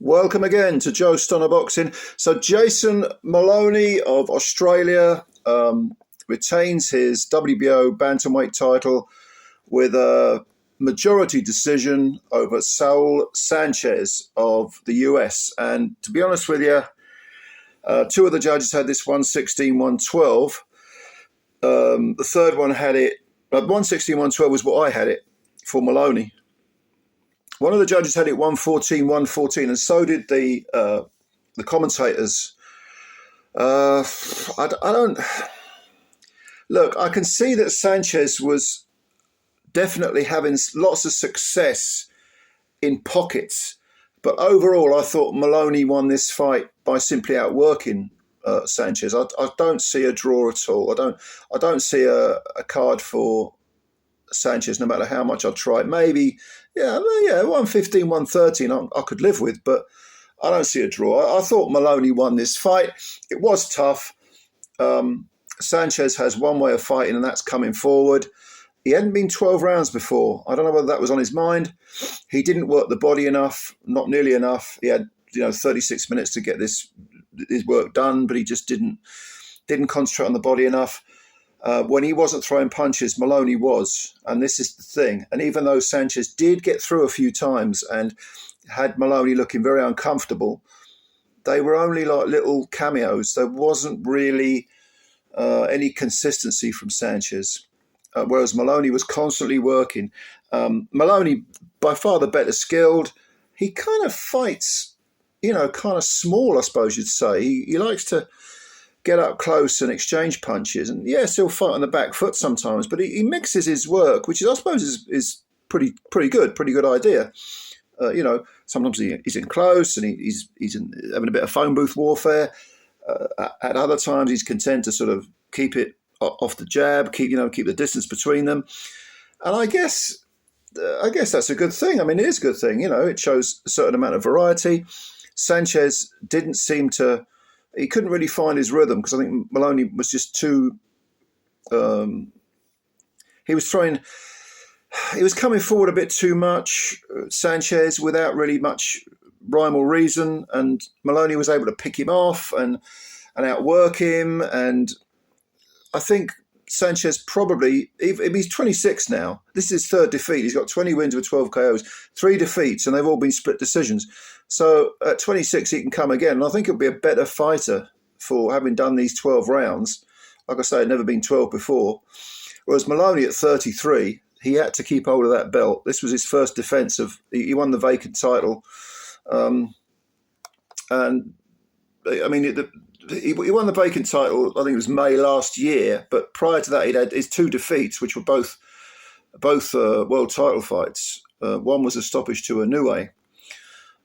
Welcome again to Joe Stunner Boxing. So Jason Moloney of Australia retains his WBO bantamweight title with a majority decision over Saul Sanchez of the US. And to be honest with you, two of the judges had this 116, 112. The third one had it, 116, 112 was what I had it for Moloney. One of the judges had it 114, 114, and so did the commentators. I don't look. I can see that Sanchez was definitely having lots of success in pockets, but overall, I thought Moloney won this fight by simply outworking Sanchez. I don't see a draw at all. I don't see a card for Sanchez, no matter how much I try. Maybe, yeah, 115, 113 I could live with, but I don't see a draw. I thought Moloney won this fight. It was tough. Sanchez has one way of fighting, and that's coming forward. He hadn't been 12 rounds before. I don't know whether that was on his mind. He didn't work the body enough, not nearly enough. He had 36 minutes to get his work done, but he just didn't concentrate on the body enough. When he wasn't throwing punches, Moloney was, and this is the thing. And even though Sanchez did get through a few times and had Moloney looking very uncomfortable, they were only like little cameos. There wasn't really any consistency from Sanchez, whereas Moloney was constantly working. Moloney, by far the better skilled. He kind of fights, kind of small, I suppose you'd say. He likes to get up close and exchange punches, and yes, he'll fight on the back foot sometimes, but he mixes his work, which I suppose is pretty good idea. Sometimes he's in close and he's having a bit of phone booth warfare. At other times, he's content to sort of keep it off the jab, keep the distance between them, and I guess that's a good thing. I mean, it is a good thing. It shows a certain amount of variety. Sanchez didn't seem to. He couldn't really find his rhythm because I think Moloney was just too. He was coming forward a bit too much, Sanchez, without really much rhyme or reason, and Moloney was able to pick him off and outwork him. And I think Sanchez probably, he's 26 now. This is his third defeat. He's got 20 wins with 12 KOs, 3 defeats, and they've all been split decisions. So at 26, he can come again. And I think he'll be a better fighter for having done these 12 rounds. Like I say, he'd never been 12 before. Whereas Moloney at 33, he had to keep hold of that belt. This was his first defense he won the vacant title. And I mean, he won the vacant title, I think it was May last year. But prior to that, he'd had his 2 defeats, which were both world title fights. One was a stoppage to Inoue.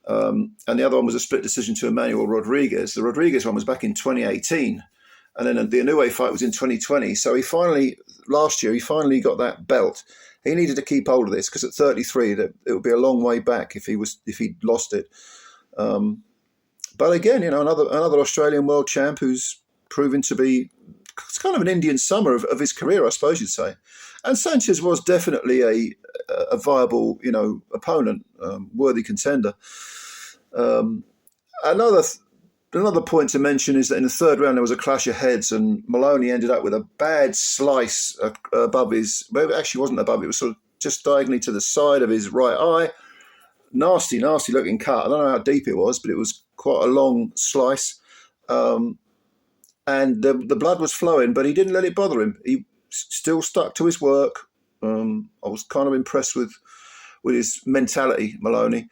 And the other one was a split decision to Emmanuel Rodriguez. The Rodriguez one was back in 2018, and then the Inoue fight was in 2020. So last year, he finally got that belt. He needed to keep hold of this because at 33, it would be a long way back if he'd lost it. But again, another Australian world champ who's proven to be, it's kind of an Indian summer of his career, I suppose you'd say. And Sanchez was definitely a viable, opponent, worthy contender. Another point to mention is that in the third round there was a clash of heads, and Moloney ended up with a bad slice above his. Well, it actually wasn't above; it was sort of just diagonally to the side of his right eye. Nasty looking cut. I don't know how deep it was, but it was quite a long slice. And the blood was flowing, but he didn't let it bother him. He still stuck to his work. I was kind of impressed with his mentality, Moloney.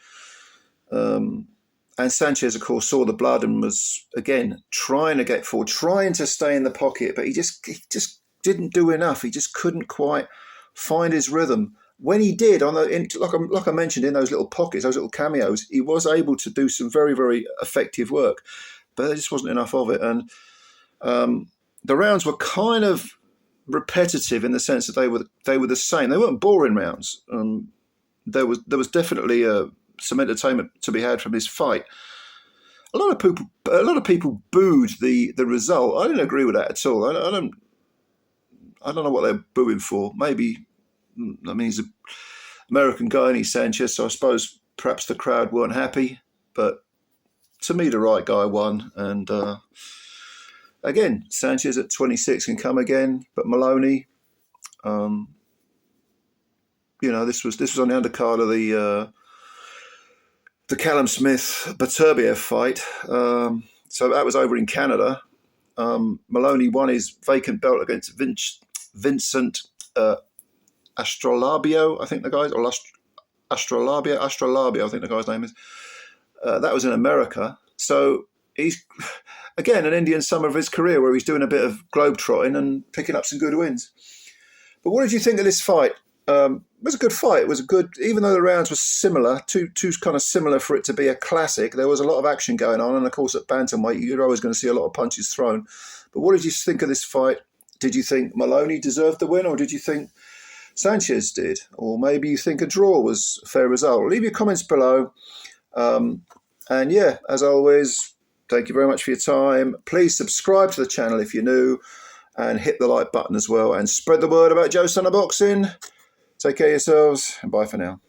And Sanchez, of course, saw the blood and was, again, trying to get forward, trying to stay in the pocket, but he just didn't do enough. He just couldn't quite find his rhythm. When he did, like I mentioned, in those little pockets, those little cameos, he was able to do some very, very effective work, but there just wasn't enough of it. And the rounds were kind of repetitive in the sense that they were the same. They weren't boring rounds. There was definitely some entertainment to be had from this fight. A lot of people booed the result. I didn't agree with that at all. I don't know what they're booing for. Maybe, I mean, he's an American guy and he's Sanchez, so I suppose perhaps the crowd weren't happy. But to me, the right guy won. And again, Sanchez at 26 can come again, but Moloney, this was on the undercard of the Callum Smith Baturbiev fight. So that was over in Canada. Moloney won his vacant belt against Vincent Astrolabio, I think the guy's, or Astrolabio, I think the guy's name is. That was in America. So he's, again, an Indian summer of his career where he's doing a bit of globetrotting and picking up some good wins. But what did you think of this fight? It was a good fight. It was a good, even though the rounds were similar, two kind of similar for it to be a classic. There was a lot of action going on, and of course at bantamweight you're always going to see a lot of punches thrown. But what did you think of this fight? Did you think Moloney deserved the win, or did you think Sanchez did? Or maybe you think a draw was a fair result? Leave your comments below. And yeah, as always, thank you very much for your time. Please subscribe to the channel if you're new, and hit the like button as well, and spread the word about Joe Stunner Boxing. Take care of yourselves, and bye for now.